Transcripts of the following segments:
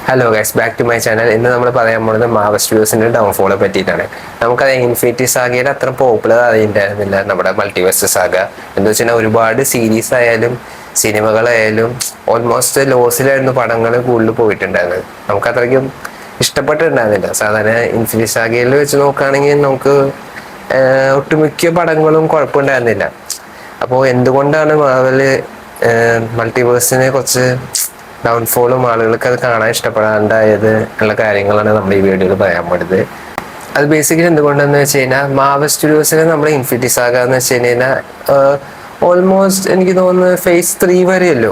Hello guys, back to my channel. ഇന്ന് നമ്മൾ പറയാൻ പോകുന്നത് മാർവൽ സ്റ്റുഡിയോസിന്റെ ഡൗൺഫോളെ പറ്റിയിട്ടാണ്. നമുക്കത് ഇൻഫിനിറ്റി സാഗയുടെ അത്ര പോപ്പുലർ അറിയുണ്ടായിരുന്നില്ല നമ്മുടെ മൾട്ടിവേഴ്സ് സാഗ. എന്താ വെച്ചാൽ ഒരുപാട് സീരീസ് ആയാലും സിനിമകളായാലും ഓൾമോസ്റ്റ് ലോസിലായിരുന്നു പടങ്ങൾ കൂടുതൽ പോയിട്ടുണ്ടായിരുന്നത്. നമുക്ക് അത്രയ്ക്കും ഇഷ്ടപ്പെട്ടിട്ടുണ്ടായിരുന്നില്ല. സാധാരണ ഇൻഫിനിറ്റി സാഗയിൽ വെച്ച് നോക്കുകയാണെങ്കിൽ നമുക്ക് ഒട്ടുമിക്ക പടങ്ങളും കുഴപ്പമുണ്ടായിരുന്നില്ല. അപ്പോൾ എന്തുകൊണ്ടാണ് മാർവല് മൾട്ടിവേഴ്സിനെ കുറച്ച് ഡൗൺഫോളും ആളുകൾക്ക് അത് കാണാൻ ഇഷ്ടപ്പെടാണ്ടായത് ഉള്ള കാര്യങ്ങളാണ് നമ്മൾ ഈ വീഡിയോയിൽ പറയാൻ പോയത്. അത് ബേസിക്കലി എന്തുകൊണ്ടെന്ന് വെച്ച് കഴിഞ്ഞാൽ മാർവൽ സ്റ്റുഡിയോസിന് നമ്മൾ ഇൻഫിനിറ്റി സാഗ എന്ന് വെച്ച് കഴിഞ്ഞാൽ ഓൾമോസ്റ്റ് എനിക്ക് തോന്നുന്നത് ഫേസ് 3 വരെയല്ലോ.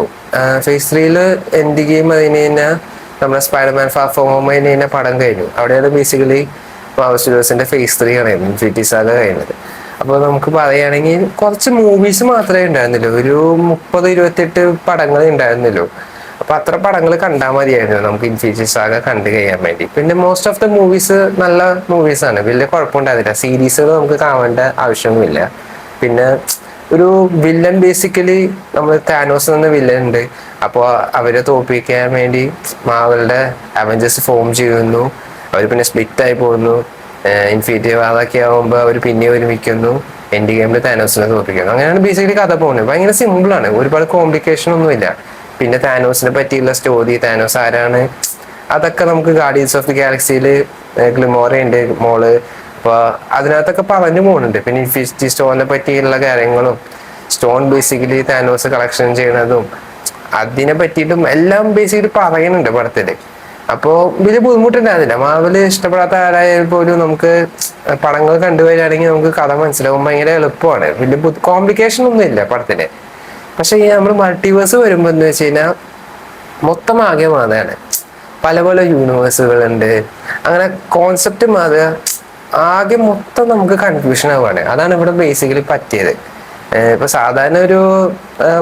ഫേസ് 3 എൻഡ് ഗെയിം അതിന് കഴിഞ്ഞാൽ നമ്മുടെ സ്പൈഡർമാൻ ഫാർ ഫ്രം ഹോം അതിന് കഴിഞ്ഞാൽ പടം കഴിഞ്ഞു. അവിടെയാണ് ബേസിക്കലി മാർവൽ സ്റ്റുഡിയോസിന്റെ ഫേസ് 3 ആണ് ഇൻഫിനിറ്റി സാഗ കഴിഞ്ഞത്. അപ്പോൾ നമുക്ക് പറയുകയാണെങ്കിൽ കുറച്ച് മൂവീസ് മാത്രമേ ഉണ്ടായിരുന്നുള്ളൂ, ഒരു 30-28 പടങ്ങളേ ഉണ്ടായിരുന്നുള്ളൂ. അപ്പൊ അത്ര പടങ്ങൾ കണ്ടാൽ മതിയായിരുന്നു നമുക്ക് ഇൻഫിനിറ്റി സാഗ കണ്ടു കഴിയാൻ വേണ്ടി. പിന്നെ മോസ്റ്റ് ഓഫ് ദ മൂവീസ് നല്ല മൂവീസാണ്, വലിയ കുഴപ്പമുണ്ടായിരുന്നില്ല. സീരീസുകൾ നമുക്ക് കാണേണ്ട ആവശ്യമൊന്നുമില്ല. പിന്നെ ഒരു വില്ലൻ, ബേസിക്കലി നമ്മൾ താനോസ് എന്ന വില്ലൻ ഉണ്ട്. അപ്പോൾ അവരെ തോൽപ്പിക്കാൻ വേണ്ടി മാർവലിന്റെ അവഞ്ചേഴ്സ് ഫോം ചെയ്യുന്നു. അവർ പിന്നെ സ്പ്ലിറ്റ് ആയി പോകുന്നു. ഇൻഫിനിറ്റി വാറൊക്കെ ആകുമ്പോൾ അവർ പിന്നെ ഒരുമിക്കുന്നു. എൻഡ് ഗെയിമിൽ താനോസിനെ തോൽപ്പിക്കുന്നു. അങ്ങനെയാണ് ബേസിക്കലി കഥ പോകുന്നത്. ഭയങ്കര സിമ്പിളാണ്, ഒരുപാട് കോംപ്ലിക്കേഷൻ ഒന്നുമില്ല. പിന്നെ താനോസിനെ പറ്റിയുള്ള സ്റ്റോറി, താനോസ് ആരാണ്, അതൊക്കെ നമുക്ക് ഗാർഡിയൻസ് ഓഫ് ദി ഗാലക്സിയിൽ ഗ്ലിമോറ ഉണ്ട് മോള്. അപ്പോൾ അതിനകത്തൊക്കെ പറഞ്ഞു പോകുന്നുണ്ട്. പിന്നെ ഇൻഫിനിറ്റി സ്റ്റോണിനെ പറ്റിയുള്ള കാര്യങ്ങളും സ്റ്റോൺ ബേസിക്കലി താനോസ് കളക്ഷൻ ചെയ്യണതും അതിനെ പറ്റിയിട്ടും എല്ലാം ബേസിക്കലി പറയുന്നുണ്ട് പടത്തില്. അപ്പോൾ വലിയ ബുദ്ധിമുട്ടുണ്ടായിരുന്നില്ല. മാർവല് ഇഷ്ടപ്പെടാത്ത ആരായാലും പോലും നമുക്ക് പടങ്ങൾ കണ്ടുവരികയാണെങ്കിൽ നമുക്ക് കഥ മനസ്സിലാവും. ഭയങ്കര എളുപ്പമാണ്, വലിയ കോംപ്ലിക്കേഷൻ ഒന്നും ഇല്ല പടത്തിന്. പക്ഷെ ഈ നമ്മൾ മൾട്ടിവേഴ്സ് വരുമ്പോൾ എന്ന് വെച്ച് കഴിഞ്ഞാൽ മൊത്തം ആകെ മാറുകയാണ്. പല പല യൂണിവേഴ്സുകളുണ്ട്, അങ്ങനെ കോൺസെപ്റ്റ് മാറുക, ആകെ മൊത്തം നമുക്ക് കൺഫ്യൂഷൻ ആവുകയാണ്. അതാണ് ഇവിടെ ബേസിക്കലി പറ്റിയത്. ഇപ്പൊ സാധാരണ ഒരു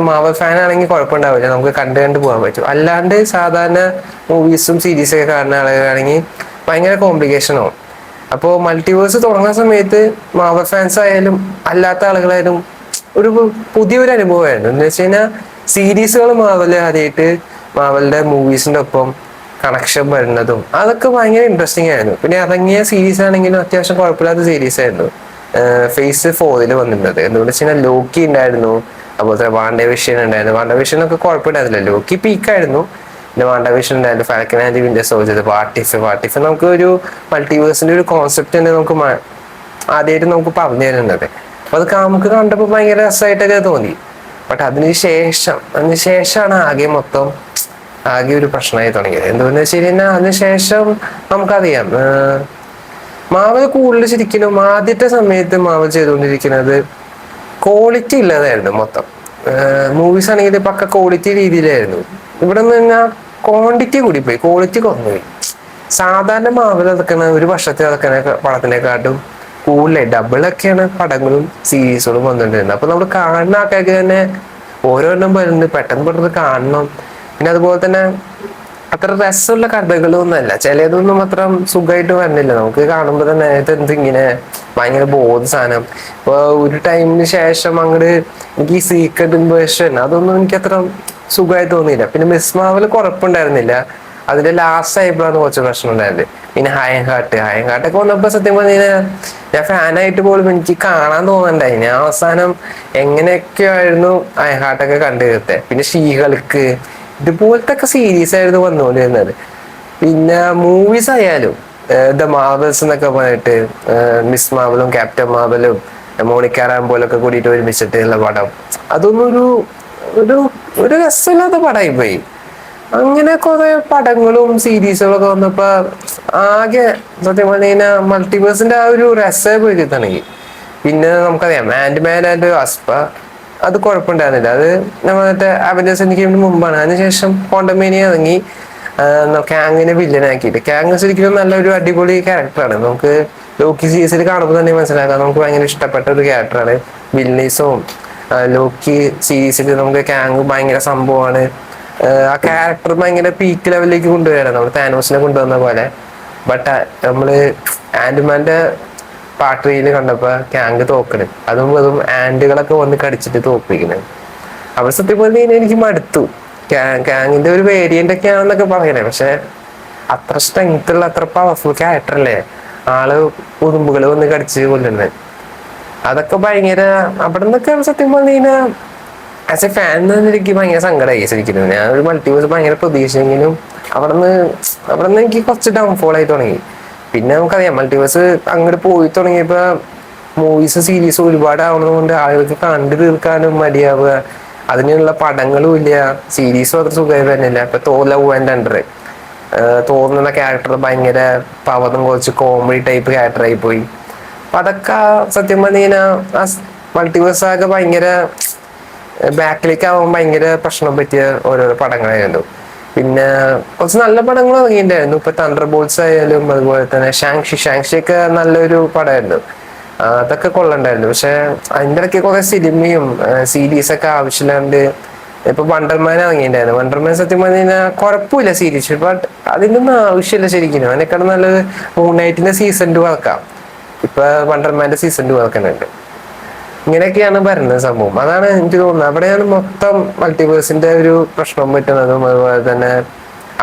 മാർവൽ ഫാൻ ആണെങ്കിൽ കുഴപ്പമുണ്ടാവില്ല, നമുക്ക് കണ്ടു പോകാൻ പറ്റും. അല്ലാണ്ട് സാധാരണ മൂവീസും സീരീസൊക്കെ കാണുന്ന ആളുകളാണെങ്കിൽ ഭയങ്കര കോംപ്ലിക്കേഷൻ ആവും. അപ്പോൾ മൾട്ടിവേഴ്സ് തുടങ്ങുന്ന സമയത്ത് മാർവൽ ഫാൻസ് ആയാലും അല്ലാത്ത ആളുകളായാലും ഒരു പുതിയൊരു അനുഭവമായിരുന്നു. എന്ന് വെച്ച് കഴിഞ്ഞാൽ സീരീസുകൾ മാർവൽ ആദ്യമായിട്ട് മാർവലിന്റെ മൂവീസിന്റെ ഒപ്പം കണക്ഷൻ വരുന്നതും അതൊക്കെ ഭയങ്കര ഇൻട്രസ്റ്റിംഗ് ആയിരുന്നു. പിന്നെ ഇറങ്ങിയ സീരീസ് ആണെങ്കിലും അത്യാവശ്യം കുഴപ്പമില്ലാത്ത സീരീസ് ആയിരുന്നു. ഫേസ് 4 വന്നിരുന്നത് എന്തുകൊണ്ട് വെച്ച് കഴിഞ്ഞാൽ ലോക്കി ഉണ്ടായിരുന്നു, അതുപോലെ തന്നെ വാണ്ടവിഷൻ ഉണ്ടായിരുന്നു. വാണ്ടവിഷൻ ഒക്കെ കുഴപ്പമില്ലായിരുന്നില്ല, ലോക്കി പീക്കായിരുന്നു. പിന്നെ വാണ്ടവിഷൻ ഉണ്ടായിരുന്നു, falcon and winter soldier, what if നമുക്ക് ഒരു മൾട്ടിവേഴ്സിന്റെ ഒരു കോൺസെപ്റ്റ് തന്നെ നമുക്ക് ആദ്യമായിട്ട് നമുക്ക് പറഞ്ഞു തരുന്നത്. അപ്പൊ അത് നമുക്ക് കണ്ടപ്പോൾ ഭയങ്കര രസമായിട്ടൊക്കെ തോന്നി. ബട്ട് അതിനുശേഷമാണ് ആകെ ഒരു പ്രശ്നമായി തുടങ്ങിയത്. എന്തുകൊണ്ടെന്ന് വെച്ച് കഴിഞ്ഞാൽ അതിനുശേഷം നമുക്കറിയാം മാവൽ കൂടുതൽ ശരിക്കും ആദ്യത്തെ സമയത്ത് മാവൽ ചെയ്തുകൊണ്ടിരിക്കുന്നത് ക്വാളിറ്റി ഇല്ലാതായിരുന്നു മൊത്തം. മൂവീസ് ആണെങ്കിൽ പക്ക ക്വാളിറ്റി രീതിയിലായിരുന്നു. ഇവിടെ നിന്ന് തന്നെ ക്വാണ്ടിറ്റി കൂടിപ്പോയി, ക്വാളിറ്റി കുറഞ്ഞുപോയി. സാധാരണ മാവൽ അതൊക്കെ ഒരു വർഷത്തെ അതൊക്കെ പടത്തിനെക്കാട്ടും കൂടുതലായി ഡബിളൊക്കെയാണ് പടങ്ങളും സീരീസുകളും വന്നിട്ടുണ്ടായിരുന്നത്. അപ്പൊ നമ്മൾ കാണുന്ന ആൾക്കാർക്ക് തന്നെ ഓരോരെണ്ണം വരുന്നത് പെട്ടെന്ന് കാണണം. പിന്നെ അതുപോലെ തന്നെ അത്ര രസമുള്ള കഥകളൊന്നുമല്ല, ചിലതൊന്നും അത്ര സുഖമായിട്ട് വരുന്നില്ല. നമുക്ക് കാണുമ്പോൾ തന്നെ എന്തിങ്ങനെ ഭയങ്കര ബോധ സാധനം. ഇപ്പൊ ഒരു ടൈമിന് ശേഷം അങ്ങോട്ട് എനിക്ക് ഈ സീക്രട്ട് ഇൻവേഷൻ അതൊന്നും എനിക്ക് അത്ര സുഖമായി തോന്നിയില്ല. പിന്നെ മിസ് മാവൽ കുഴപ്പമുണ്ടായിരുന്നില്ല, അതിന്റെ ലാസ്റ്റ് ആയപ്പോഴാണ് കുറച്ച് പ്രശ്നം ഉണ്ടായത്. പിന്നെ ഹയൻഹാർട്ടൊക്കെ വന്നപ്പോ സത്യം പറഞ്ഞാൽ ഞാൻ ഫാനായിട്ട് പോലും എനിക്ക് കാണാൻ തോന്നണ്ടായി. ഞാൻ അവസാനം എങ്ങനെയൊക്കെയായിരുന്നു ഹയൻഹാർട്ടൊക്കെ കണ്ടു തീർത്തെ. പിന്നെ ഷീഹൾക്ക് ഇതുപോലത്തെ ഒക്കെ സീരീസ് ആയിരുന്നു വന്നുകൊണ്ടിരുന്നത്. പിന്നെ മൂവീസ് ആയാലും ദ മാർവൽസ് എന്നൊക്കെ പറഞ്ഞിട്ട് മിസ് മാർവലും ക്യാപ്റ്റൻ മാർവലും മോണിക്ക റാംബോലൊക്കെ കൂടിയിട്ട് ഒരുമിച്ചിട്ടുള്ള പടം, അതൊന്നും ഒരു ഒരു രസമില്ലാത്ത പടമായി പോയി. അങ്ങനെ കുറെ പടങ്ങളും സീരീസുകളൊക്കെ വന്നപ്പോ ആകെ സത്യം പറഞ്ഞു കഴിഞ്ഞാൽ മൾട്ടിവേഴ്സിന്റെ ആ ഒരു രസമായി പോയി കിട്ടണമെങ്കിൽ. പിന്നെ നമുക്കറിയാം ആൻഡ്മാൻ ആൻഡ് വാസ്പ, അത് കുഴപ്പമുണ്ടായിരുന്നില്ല. അത് മറ്റേ അവഞ്ചേഴ്സ് എനിക്ക് മുമ്പാണ്. അതിനുശേഷം ക്വാണ്ടമേനിയ ഇറങ്ങി കാങ്ങിനെ വില്ലനാക്കിയിട്ട്. കാങ് ശരിക്കും നല്ലൊരു അടിപൊളി ക്യാരക്ടറാണ്. നമുക്ക് ലോക്കി സീരീസിൽ കാണുമ്പോൾ തന്നെ മനസ്സിലാക്കാം, നമുക്ക് ഭയങ്കര ഇഷ്ടപ്പെട്ട ഒരു ക്യാരക്ടറാണ്. വില്ലനീസും ലോക്കി സീരീസിൽ നമുക്ക് കാങ് ഭയങ്കര സംഭവമാണ്. ആ ക്യാരക്ടർ ഭയങ്കര പീക്ക് ലെവലിലേക്ക് കൊണ്ടുവരാണ്, നമ്മൾ താനോസിനെ കൊണ്ടുവന്ന പോലെ. ബട്ട് നമ്മള് ആൻഡ്മാന്റെ പാർട്ട് 3 കണ്ടപ്പോ കാങ് തോക്കണ്, അതും ആൻഡുകളൊക്കെ വന്ന് കടിച്ചിട്ട് തോപ്പിക്കുന്നത്. അവർ സത്യം പറഞ്ഞ് കഴിഞ്ഞാൽ എനിക്ക് മടുത്തു. കാങ്ങിന്റെ ഒരു വേരിയന്റ് ഒക്കെ ആണെന്നൊക്കെ പറയണേ, പക്ഷെ അത്ര സ്ട്രെങ്ത് ഉള്ള അത്ര പവർഫുൾ ക്യാരക്ടർ അല്ലേ ആള് ഉറുമ്പുകൾ വന്ന് കടിച്ച് കൊല്ലുന്നത്. അതൊക്കെ ഭയങ്കര അവിടെ നിന്നൊക്കെ സത്യം പറഞ്ഞു കഴിഞ്ഞാൽ ആസ് എ ഫാൻ എനിക്ക് ഭയങ്കര സങ്കടമായി ശരിക്കും. ഞാൻ ഒരു മൾട്ടിവേഴ്സ് ഭയങ്കര പ്രതീക്ഷയെങ്കിലും അവിടെ നിന്ന് എനിക്ക് കുറച്ച് ഡൗൺഫോൾ ആയി തുടങ്ങി. പിന്നെ നമുക്കറിയാം മൾട്ടിവേഴ്സ് അങ്ങോട്ട് പോയി തുടങ്ങിയപ്പോ മൂവീസ് സീരീസ് ഒരുപാട് ആവുന്നത് കൊണ്ട് ആളുകൾക്ക് കണ്ടു തീർക്കാനും മടിയാവുക, അതിനുള്ള പടങ്ങളും ഇല്ല, സീരീസും അത്ര സുഖമായി വരുന്നില്ല. ഇപ്പൊ തോർ ലവ് ആൻഡ് തണ്ടർ, തോന്നുന്ന ക്യാരക്ടർ ഭയങ്കര പവറും കുറച്ച് കോമഡി ടൈപ്പ് ക്യാരക്ടറായി പോയി. അപ്പൊ അതൊക്കെ സത്യം പറഞ്ഞു കഴിഞ്ഞാൽ മൾട്ടിവേഴ്സ് ആകെ ഭയങ്കര ബാക്കിലേക്ക് ആവാൻ ഭയങ്കര പ്രശ്നം പറ്റിയ ഓരോരോ പടങ്ങളായിരുന്നു. പിന്നെ കുറച്ച് നല്ല പടങ്ങൾ ഇറങ്ങിയിട്ടുണ്ടായിരുന്നു. ഇപ്പൊ തണ്ടർ ബോൾട്സ് ആയാലും അതുപോലെ തന്നെ ഷാങ്ഷി ഒക്കെ നല്ലൊരു പടമായിരുന്നു. അതൊക്കെ കൊള്ളണ്ടായിരുന്നു. പക്ഷെ അതിൻ്റെ ഇടയ്ക്ക് കുറെ സിനിമയും സീരീസൊക്കെ ആവശ്യമില്ലാണ്ട് ഇപ്പൊ വണ്ടർമാൻ ഇറങ്ങിയിട്ടുണ്ടായിരുന്നു. വണ്ടർമാൻ സത്യം പറഞ്ഞു കഴിഞ്ഞാൽ കുഴപ്പമില്ല സീരീസ്, ബട്ട് അതിൻ്റെ ഒന്നും ആവശ്യമില്ല ശരിക്കും. അതിനേക്കാൾ നല്ലത് മൂൺ നൈറ്റിന്റെ സീസൺ 2 ഇറക്കാം. ഇപ്പൊ വണ്ടർമാന്റെ സീസൺ 2 ഇറക്കുന്നുണ്ട്. ഇങ്ങനെയൊക്കെയാണ് വരുന്നത് സംഭവം. അതാണ് എനിക്ക് തോന്നുന്നത് അവിടെയാണ് മൊത്തം മൾട്ടിവേഴ്സിന്റെ ഒരു പ്രശ്നം പറ്റുന്നതും അതുപോലെ തന്നെ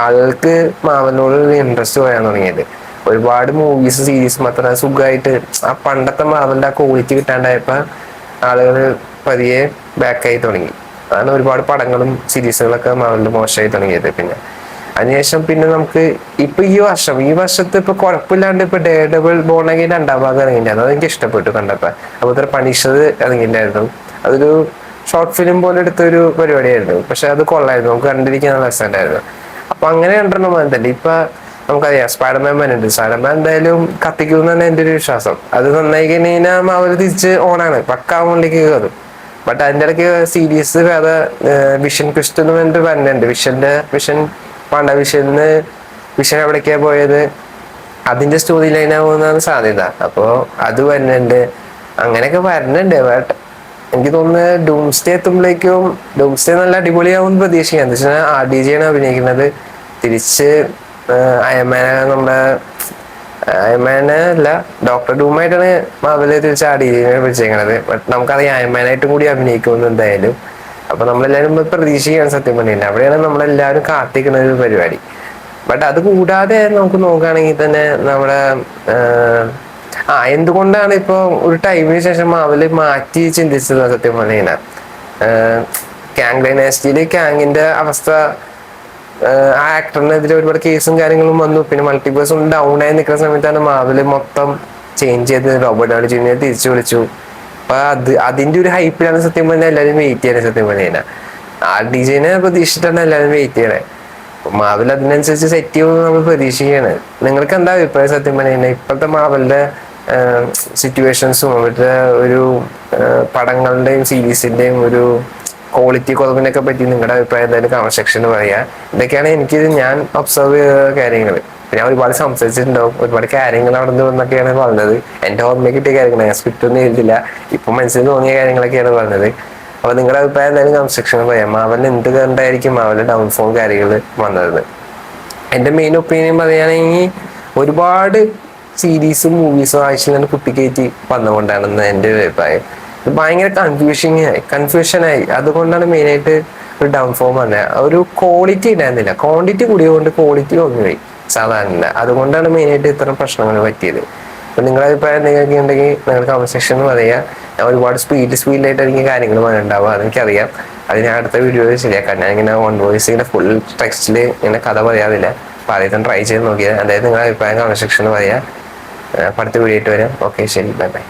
ആളുകൾക്ക് മാവലിനോട് ഇൻട്രസ്റ്റ് പോയാൻ തുടങ്ങിയത്. ഒരുപാട് മൂവീസ് സീരീസ് മാത്രം സുഖമായിട്ട് ആ പണ്ടത്തെ മാവലിന്റെ ആ ക്വാളിറ്റി കിട്ടാണ്ടായപ്പോ ആളുകൾ പതിയെ ബാക്കായി തുടങ്ങി. അതാണ് ഒരുപാട് പടങ്ങളും സീരീസുകളൊക്കെ മാവലിൽ മോശമായി തുടങ്ങിയത്. പിന്നെ അതിനുശേഷം പിന്നെ നമുക്ക് ഇപ്പൊ ഈ വർഷത്തെ ഇപ്പൊ കുഴപ്പമില്ലാണ്ട് ഇപ്പൊ ഡേ ഡബിൾ ബോണഗെയിൻ 2ാം ഭാഗം ഇറങ്ങിയിട്ടുണ്ടായിരുന്നു. അതെനിക്ക് ഇഷ്ടപ്പെട്ടു കണ്ടപ്പോ. അതുപോലെ പണിഷത് ഇറങ്ങിയിട്ടുണ്ടായിരുന്നു. അതൊരു ഷോർട്ട് ഫിലിം പോലെ എടുത്തൊരു പരിപാടിയായിരുന്നു. പക്ഷെ അത് കൊള്ളായിരുന്നു, നമുക്ക് കണ്ടിരിക്കാൻ നല്ല രസമുണ്ടായിരുന്നു. അപ്പൊ അങ്ങനെ കണ്ടിരണം തന്നെ. ഇപ്പൊ നമുക്കറിയാം സ്പൈഡർമാൻ വരുന്നുണ്ട്. സ്പൈഡർമാൻ എന്തായാലും കത്തിക്കും തന്നെ എന്റെ ഒരു വിശ്വാസം. അത് നന്നായി കഴിഞ്ഞാൽ അവര് തിരിച്ച് ഓണാണ്, പക്കാവുമ്പോഴേക്ക് കയറും. ബട്ട് അതിന്റെ ഇടയ്ക്ക് സീരീസ് വേറെ വിഷൻ ക്വിസ്റ്റ് എന്ന് പറഞ്ഞിട്ട് വരുന്നുണ്ട്. വിഷൻ എവിടേക്കാ പോയത്, അതിന്റെ സ്റ്റോറി ലൈനാവുന്നതാണ് സാധ്യത. അപ്പോ അത് വരുന്നുണ്ട്, അങ്ങനെയൊക്കെ വരുന്നുണ്ട്. ബട്ട് എനിക്ക് തോന്നുന്നത് ഡൂംസ്ഡേ എത്തുമ്പോഴേക്കും ഡൂംസ്ഡേ നല്ല അടിപൊളിയാവും പ്രതീക്ഷിക്കാം. എന്താ വെച്ചാൽ RDJ ആണ് അഭിനയിക്കുന്നത്. തിരിച്ച് നമ്മുടെ അയമാനെ അല്ല ഡോക്ടർ ഡൂമായിട്ടാണ് മാവല് തിരിച്ച് RDJ വിളിച്ചേക്കണത്. ബട്ട് നമുക്കറിയാം അയമാനായിട്ടും കൂടി അഭിനയിക്കുമെന്ന് എന്തായാലും. അപ്പൊ നമ്മളെല്ലാരും പ്രതീക്ഷിക്കുകയാണ് സത്യം പറഞ്ഞില്ല. അവിടെയാണ് നമ്മളെല്ലാവരും കാത്തിക്കുന്ന ഒരു പരിപാടി. ബട്ട് അത് കൂടാതെ നമുക്ക് നോക്കുകയാണെങ്കിൽ തന്നെ നമ്മുടെ എന്തുകൊണ്ടാണ് ഇപ്പൊ ഒരു ടൈമിന് ശേഷം അവല് മാറ്റി ചിന്തിച്ചത് സത്യം പറഞ്ഞാൽ ക്യാങ് ഡൈനാസ്റ്റിയില് ക്യാങ്ങിന്റെ അവസ്ഥ, ആ ആക്ടറിനെതിരെ ഒരുപാട് കേസും കാര്യങ്ങളും വന്നു. പിന്നെ മൾട്ടിവേഴ്സും ഡൗൺ ആയി നിൽക്കുന്ന സമയത്താണ് മാവല് മൊത്തം ചേഞ്ച് ചെയ്ത് റോബർട്ട് ഡൗണി ജൂനിയർ തിരിച്ചു വിളിച്ചു. അപ്പൊ അതിന്റെ ഒരു ഹൈപ്പിലാണ് സത്യം പറഞ്ഞാൽ എല്ലാവരും വെയിറ്റ് ചെയ്യണേ. സത്യം പറഞ്ഞാൽ RDJ പ്രതീക്ഷിച്ചിട്ടാണ് എല്ലാവരും വെയിറ്റ് ചെയ്യണേ. മാവൽ അതിനനുസരിച്ച് സെറ്റ് ചെയ്യുമെന്ന് നമ്മൾ പ്രതീക്ഷിക്കുകയാണ്. നിങ്ങൾക്ക് എന്താ അഭിപ്രായം സത്യം പറഞ്ഞാൽ ഇപ്പോഴത്തെ മാവലിന്റെ സിറ്റുവേഷൻസും അവരുടെ ഒരു പടങ്ങളുടെയും സീരീസിന്റെയും ഒരു ക്വാളിറ്റി കുറവിനൊക്കെ പറ്റി നിങ്ങളുടെ അഭിപ്രായം എന്തായാലും കമന്റ് സെക്ഷനിൽ പറയാ. ഇതൊക്കെയാണ് ഞാൻ ഒബ്സർവ് ചെയ്ത കാര്യങ്ങൾ. ഞാൻ ഒരുപാട് സംസാരിച്ചിട്ടുണ്ടാവും, ഒരുപാട് കാര്യങ്ങൾ അവിടെ നിന്നൊക്കെയാണ് പറഞ്ഞത്. എന്റെ ഓർമ്മ കിട്ടിയ കാര്യങ്ങൾ, ഞാൻ സ്ക്രിപ്റ്റ് ഒന്നും എഴുതില്ല, ഇപ്പൊ മനസ്സിൽ തോന്നിയ കാര്യങ്ങളൊക്കെയാണ് പറഞ്ഞത്. അപ്പൊ നിങ്ങളുടെ അഭിപ്രായം എന്തായാലും കമന്റ് സെക്ഷനിൽ പറയാം. മാവലിന് എന്ത് കണ്ടായിരിക്കും മാവലിന്റെ ഡൗൺഫോൾ കാര്യങ്ങൾ വന്നത്. എന്റെ മെയിൻ ഒപ്പീനിയൻ പറയുകയാണെങ്കിൽ ഒരുപാട് സീരീസും മൂവീസും ആഴ്ചയിൽ കുത്തിക്കയറ്റി വന്നുകൊണ്ടാണെന്ന് എൻ്റെ ഒരു അഭിപ്രായം. ഭയങ്കര കൺഫ്യൂഷനായി. അതുകൊണ്ടാണ് മെയിനായിട്ട് ഒരു ഡൗൺഫോൾ വന്നത്. ഒരു ക്വാളിറ്റി ഉണ്ടായിരുന്നില്ല, ക്വാണ്ടിറ്റി കൂടിയതുകൊണ്ട് ക്വാളിറ്റി കുറഞ്ഞുപോയി സാധാരണ. അതുകൊണ്ടാണ് മെയിനായിട്ട് ഇത്തരം പ്രശ്നങ്ങൾ പറ്റിയത്. അപ്പൊ നിങ്ങളുടെ അഭിപ്രായം എന്തെങ്കിലുമൊക്കെ ഉണ്ടെങ്കിൽ നിങ്ങൾ കമന്റ് സെക്ഷനിൽ പറയുക. ഞാൻ ഒരുപാട് സ്പീഡിലായിട്ട് എനിക്ക് കാര്യങ്ങൾ പറയാനുണ്ടാവുക, അതെനിക്കറിയാം. അത് ഞാൻ അടുത്ത വീഡിയോയിൽ ശരിയാക്കാം. ഞാൻ ഇങ്ങനെ ഓൺ വോയിസ് ഇങ്ങനെ ഫുൾ ടെക്സ്റ്റിൽ ഇങ്ങനെ കഥ പറയാറില്ല. അപ്പൊ ആദ്യം ട്രൈ ചെയ്ത് നോക്കിയത്. അതായത് നിങ്ങളുടെ അഭിപ്രായം കമന്റ് സെക്ഷനിൽ പറയാം. അടുത്ത വീഡിയോ ആയിട്ട് വരാം. ഓക്കെ, ശരി, ബൈ ബൈ.